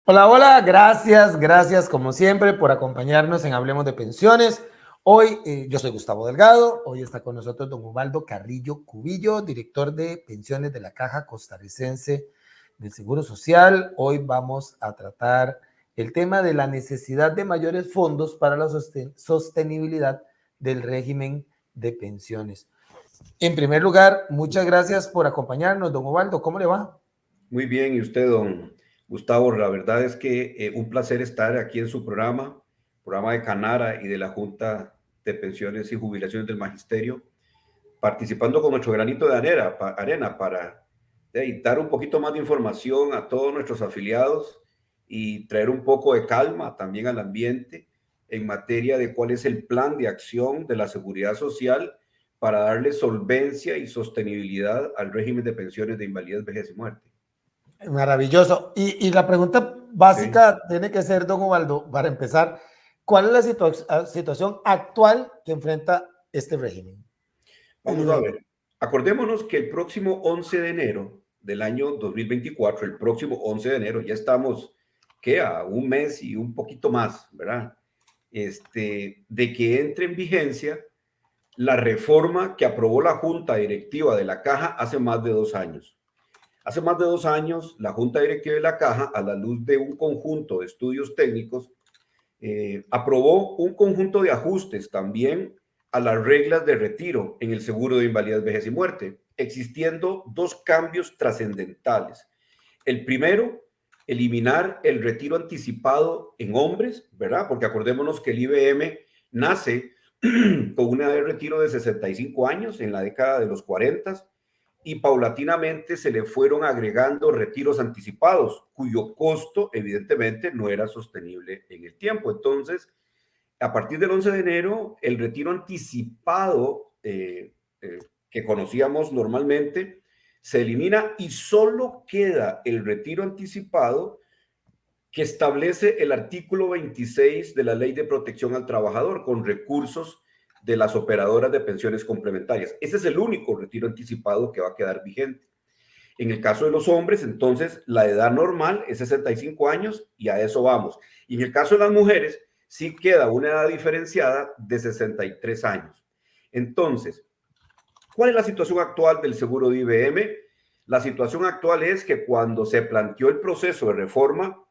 Hola, hola, gracias como siempre por acompañarnos en Hablemos de Pensiones. Hoy yo soy Gustavo Delgado, hoy está con nosotros don Ubaldo Carrillo Cubillo, director de pensiones de la Caja Costarricense del Seguro Social. Hoy vamos a tratar el tema de la necesidad de mayores fondos para la sostenibilidad del régimen de pensiones. En primer lugar, muchas gracias por acompañarnos, don Ubaldo, ¿cómo le va? Muy bien, y usted, don Gustavo, la verdad es que un placer estar aquí en su programa de Canara y de la Junta de Pensiones y Jubilaciones del Magisterio, participando con nuestro granito de arena para dar un poquito más de información a todos nuestros afiliados y traer un poco de calma también al ambiente en materia de cuál es el plan de acción de la Seguridad Social para darle solvencia y sostenibilidad al régimen de pensiones de invalidez, vejez y muerte. Maravilloso. Y la pregunta Sí. básica tiene que ser, don Ubaldo, para empezar, ¿cuál es la situación actual que enfrenta este régimen? Vamos a ver. Acordémonos que el próximo 11 de enero del año 2024, el próximo 11 de enero, ya estamos, ¿qué? A un mes y un poquito más, ¿verdad? De que entre en vigencia la reforma que aprobó la Junta Directiva de la Caja hace más de 2 años. Hace más de 2 años, la Junta Directiva de la Caja, a la luz de un conjunto de estudios técnicos, aprobó un conjunto de ajustes también a las reglas de retiro en el seguro de invalidez, vejez y muerte, existiendo dos cambios trascendentales. El primero, eliminar el retiro anticipado en hombres, ¿verdad? Porque acordémonos que el IBM nace con una edad de retiro de 65 años en la década de los 40 y paulatinamente se le fueron agregando retiros anticipados, cuyo costo evidentemente no era sostenible en el tiempo. Entonces, a partir del 11 de enero, el retiro anticipado que conocíamos normalmente se elimina y solo queda el retiro anticipado que establece el artículo 26 de la Ley de Protección al Trabajador con recursos de las operadoras de pensiones complementarias. Ese es el único retiro anticipado que va a quedar vigente. En el caso de los hombres, entonces, la edad normal es 65 años y a eso vamos. Y en el caso de las mujeres, sí queda una edad diferenciada de 63 años. Entonces, ¿cuál es la situación actual del seguro de IBM? La situación actual es que cuando se planteó el proceso de reforma,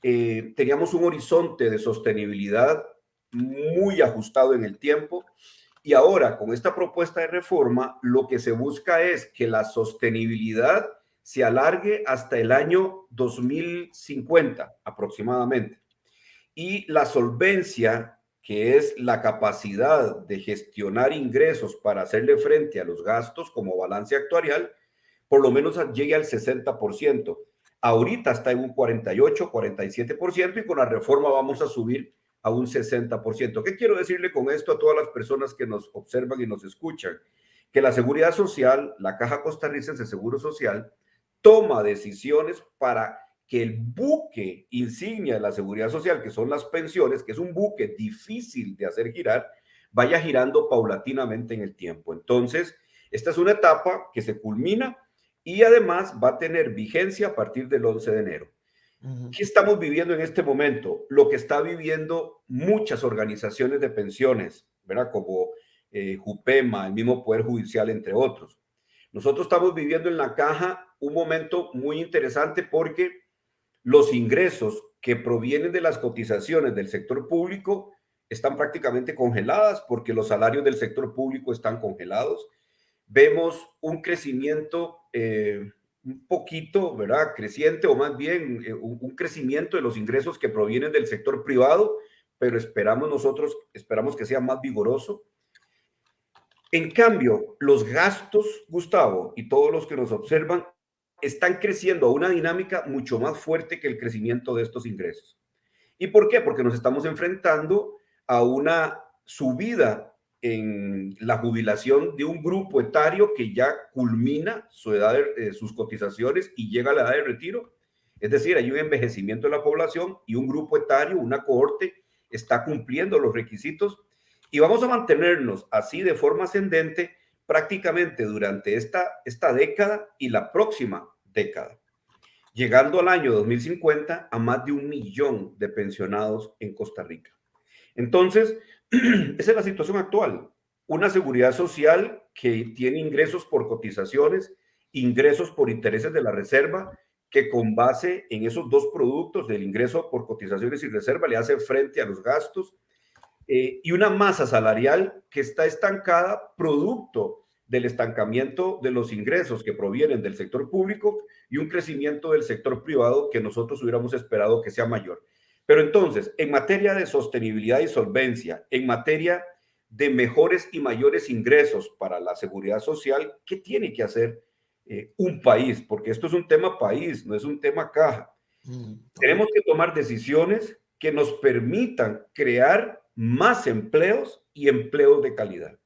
teníamos un horizonte de sostenibilidad muy ajustado en el tiempo y ahora con esta propuesta de reforma lo que se busca es que la sostenibilidad se alargue hasta el año 2050 aproximadamente y la solvencia, que es la capacidad de gestionar ingresos para hacerle frente a los gastos como balance actuarial, por lo menos llegue al 60%. Ahorita está en un 48, 47% y con la reforma vamos a subir a un 60%. ¿Qué quiero decirle con esto a todas las personas que nos observan y nos escuchan? Que la Seguridad Social, la Caja Costarricense de Seguro Social, toma decisiones para que el buque insignia de la Seguridad Social, que son las pensiones, que es un buque difícil de hacer girar, vaya girando paulatinamente en el tiempo. Entonces, esta es una etapa que se culmina y además va a tener vigencia a partir del 11 de enero. ¿Qué estamos viviendo en este momento? Lo que está viviendo muchas organizaciones de pensiones, ¿verdad? Como Jupema, el mismo Poder Judicial, entre otros. Nosotros estamos viviendo en la caja un momento muy interesante porque los ingresos que provienen de las cotizaciones del sector público están prácticamente congeladas porque los salarios del sector público están congelados. Vemos un crecimiento un poquito, ¿verdad? Creciente o más bien un crecimiento de los ingresos que provienen del sector privado, pero esperamos que sea más vigoroso. En cambio, los gastos, Gustavo, y todos los que nos observan, están creciendo a una dinámica mucho más fuerte que el crecimiento de estos ingresos. ¿Y por qué? Porque nos estamos enfrentando a una subida en la jubilación de un grupo etario que ya culmina su edad sus cotizaciones y llega a la edad de retiro. Es decir, hay un envejecimiento de la población y un grupo etario, una cohorte, está cumpliendo los requisitos y vamos a mantenernos así de forma ascendente prácticamente durante esta década y la próxima década. llegando al año 2050 a más de 1 millón de pensionados en Costa Rica. Entonces, esa es la situación actual. Una seguridad social que tiene ingresos por cotizaciones, ingresos por intereses de la reserva, que con base en esos dos productos del ingreso por cotizaciones y reserva le hace frente a los gastos, y una masa salarial que está estancada producto del estancamiento de los ingresos que provienen del sector público y un crecimiento del sector privado que nosotros hubiéramos esperado que sea mayor. Pero entonces, en materia de sostenibilidad y solvencia, en materia de mejores y mayores ingresos para la seguridad social, ¿qué tiene que hacer un país? Porque esto es un tema país, no es un tema caja. Tenemos que tomar decisiones que nos permitan crear más empleos y empleos de calidad.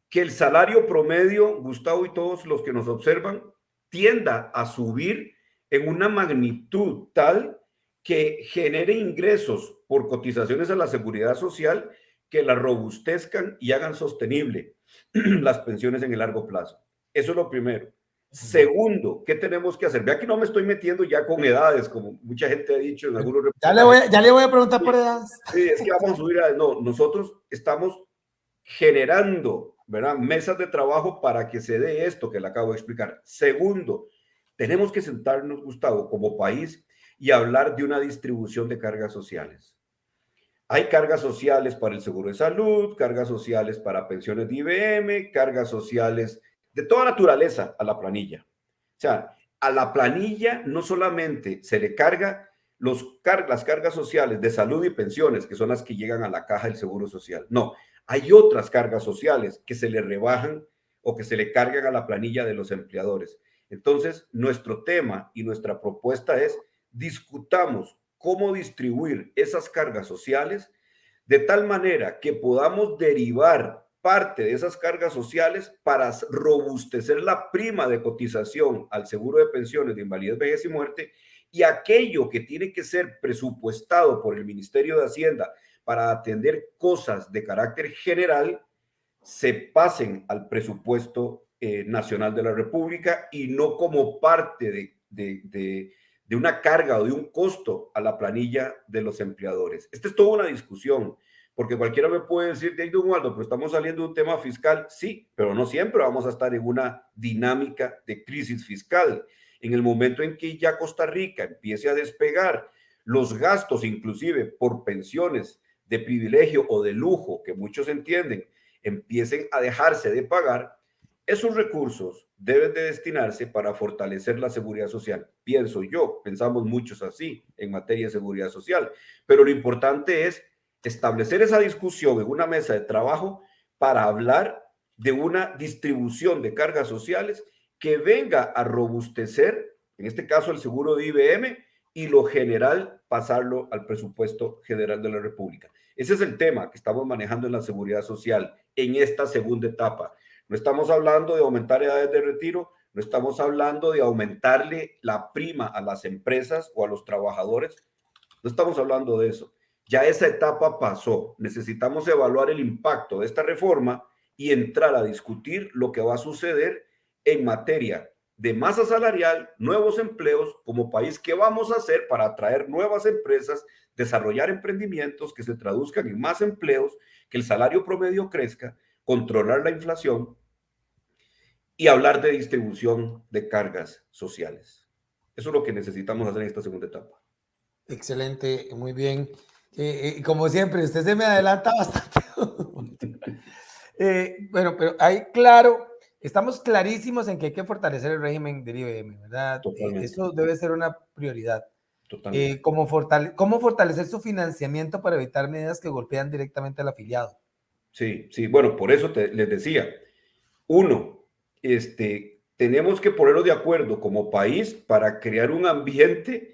Que el salario promedio, Gustavo y todos los que nos observan, tienda a subir en una magnitud tal que genere ingresos por cotizaciones a la seguridad social que la robustezcan y hagan sostenible las pensiones en el largo plazo. Eso es lo primero. Segundo, ¿qué tenemos que hacer? Vea que no me estoy metiendo ya con edades, como mucha gente ha dicho en algunos reportajes. Ya le voy a preguntar por edades. Sí, es que vamos a subir a... No, nosotros estamos generando, ¿verdad?, mesas de trabajo para que se dé esto que le acabo de explicar. Segundo, tenemos que sentarnos, Gustavo, como país y hablar de una distribución de cargas sociales. Hay cargas sociales para el seguro de salud, cargas sociales para pensiones de IBM, cargas sociales de toda naturaleza a la planilla. O sea, a la planilla no solamente se le carga las cargas sociales de salud y pensiones, que son las que llegan a la caja del seguro social. No, hay otras cargas sociales que se le rebajan o que se le cargan a la planilla de los empleadores. Entonces, nuestro tema y nuestra propuesta es discutamos cómo distribuir esas cargas sociales de tal manera que podamos derivar parte de esas cargas sociales para robustecer la prima de cotización al seguro de pensiones de invalidez, vejez y muerte, y aquello que tiene que ser presupuestado por el Ministerio de Hacienda para atender cosas de carácter general, se pasen al presupuesto nacional de la República y no como parte de una carga o de un costo a la planilla de los empleadores. Esta es toda una discusión, porque cualquiera me puede decir, de don Waldo, pero estamos saliendo de un tema fiscal. Sí, pero no siempre vamos a estar en una dinámica de crisis fiscal. En el momento en que ya Costa Rica empiece a despegar los gastos, inclusive por pensiones de privilegio o de lujo, que muchos entienden, empiecen a dejarse de pagar, esos recursos deben de destinarse para fortalecer la seguridad social. Pienso yo, pensamos muchos así en materia de seguridad social, pero lo importante es establecer esa discusión en una mesa de trabajo para hablar de una distribución de cargas sociales que venga a robustecer, en este caso el seguro de IBM, y lo general pasarlo al presupuesto general de la República. Ese es el tema que estamos manejando en la seguridad social en esta segunda etapa. No estamos hablando de aumentar edades de retiro, no estamos hablando de aumentarle la prima a las empresas o a los trabajadores, no estamos hablando de eso. Ya esa etapa pasó. Necesitamos evaluar el impacto de esta reforma y entrar a discutir lo que va a suceder en materia de masa salarial, nuevos empleos, como país, ¿qué vamos a hacer para atraer nuevas empresas, desarrollar emprendimientos que se traduzcan en más empleos, que el salario promedio crezca, controlar la inflación y hablar de distribución de cargas sociales? Eso es lo que necesitamos hacer en esta segunda etapa. Excelente, muy bien. Como siempre, usted se me adelanta bastante. Bueno, pero hay claro, estamos clarísimos en que hay que fortalecer el régimen del IBM, ¿verdad? Eso debe ser una prioridad. ¿Cómo fortalecer su financiamiento para evitar medidas que golpean directamente al afiliado? Sí, sí, bueno, por eso les decía, uno, tenemos que ponernos de acuerdo como país para crear un ambiente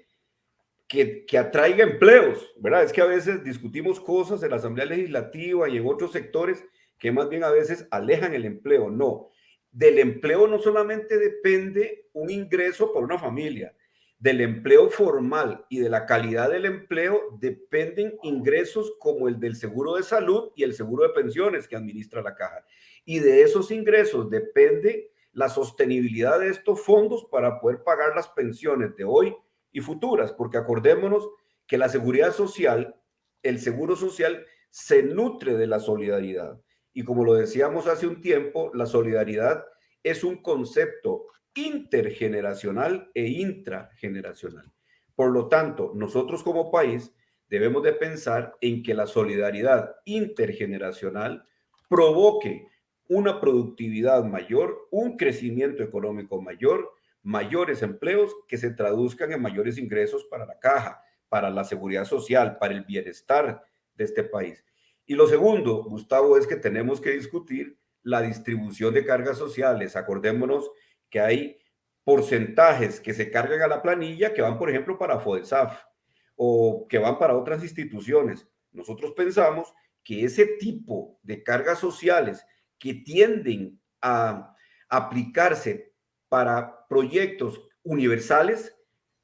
que atraiga empleos, ¿verdad? Es que a veces discutimos cosas en la Asamblea Legislativa y en otros sectores que más bien a veces alejan el empleo. No, del empleo no solamente depende un ingreso para una familia, del empleo formal y de la calidad del empleo dependen ingresos como el del seguro de salud y el seguro de pensiones que administra la caja. Y de esos ingresos depende la sostenibilidad de estos fondos para poder pagar las pensiones de hoy y futuras, porque acordémonos que la seguridad social, el seguro social, se nutre de la solidaridad. Y como lo decíamos hace un tiempo, la solidaridad es un concepto intergeneracional e intrageneracional. Por lo tanto, nosotros como país debemos de pensar en que la solidaridad intergeneracional provoque una productividad mayor, un crecimiento económico mayor, mayores empleos que se traduzcan en mayores ingresos para la caja, para la seguridad social, para el bienestar de este país. Y lo segundo, Gustavo, es que tenemos que discutir la distribución de cargas sociales. Acordémonos que hay porcentajes que se cargan a la planilla que van, por ejemplo, para FODESAF o que van para otras instituciones. Nosotros pensamos que ese tipo de cargas sociales que tienden a aplicarse para proyectos universales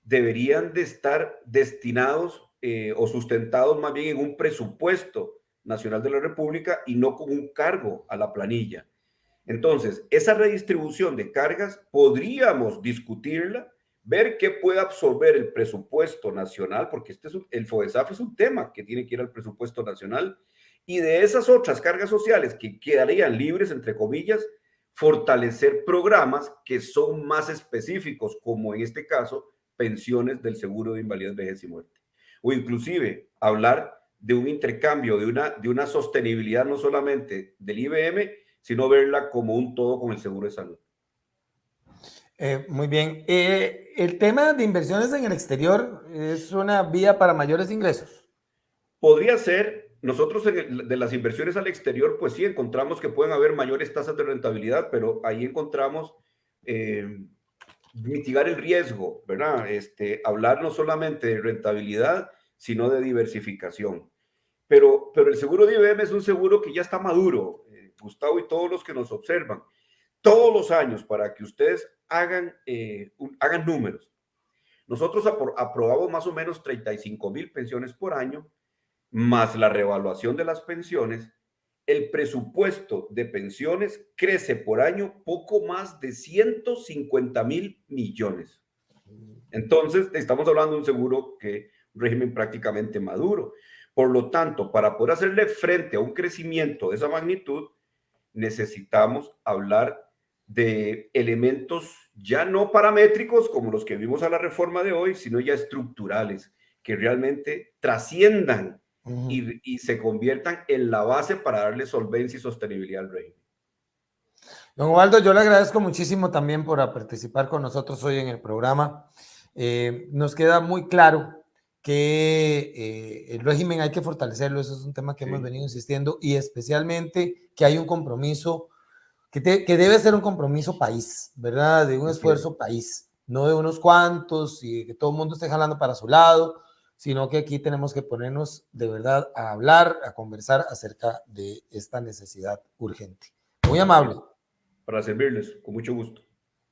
deberían de estar destinados o sustentados más bien en un presupuesto nacional de la República y no con un cargo a la planilla. Entonces, esa redistribución de cargas podríamos discutirla, ver qué puede absorber el presupuesto nacional, porque el FODESAF es un tema que tiene que ir al presupuesto nacional, y de esas otras cargas sociales que quedarían libres, entre comillas, fortalecer programas que son más específicos, como en este caso, pensiones del seguro de invalidez, vejez y muerte. O inclusive hablar de un intercambio, de una sostenibilidad no solamente del IBM, sino verla como un todo con el seguro de salud. Muy bien. El tema de inversiones en el exterior es una vía para mayores ingresos. Podría ser, nosotros de las inversiones al exterior, pues sí, encontramos que pueden haber mayores tasas de rentabilidad, pero ahí encontramos mitigar el riesgo, ¿verdad? Hablar no solamente de rentabilidad, sino de diversificación. Pero el seguro de IBM es un seguro que ya está maduro, Gustavo y todos los que nos observan. Todos los años, para que ustedes hagan números. Nosotros aprobamos más o menos 35,000 pensiones por año, más la revaluación de las pensiones. El presupuesto de pensiones crece por año poco más de 150,000 millones. Entonces, estamos hablando de un seguro un régimen prácticamente maduro. Por lo tanto, para poder hacerle frente a un crecimiento de esa magnitud, necesitamos hablar de elementos ya no paramétricos como los que vimos a la reforma de hoy, sino ya estructurales, que realmente trasciendan y se conviertan en la base para darle solvencia y sostenibilidad al régimen. Don Ubaldo, yo le agradezco muchísimo también por participar con nosotros hoy en el programa. Nos queda muy claro que el régimen hay que fortalecerlo, eso es un tema que hemos venido insistiendo, y especialmente que hay un compromiso, que debe ser un compromiso país, ¿verdad? De un esfuerzo país, no de unos cuantos y que todo el mundo esté jalando para su lado, sino que aquí tenemos que ponernos de verdad a hablar, a conversar acerca de esta necesidad urgente. Muy amable. Para servirles, con mucho gusto.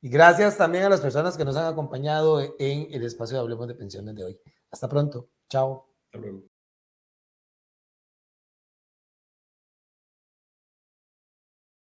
Y gracias también a las personas que nos han acompañado en el espacio de Hablemos de Pensiones de hoy. Hasta pronto. Chao. Hasta luego.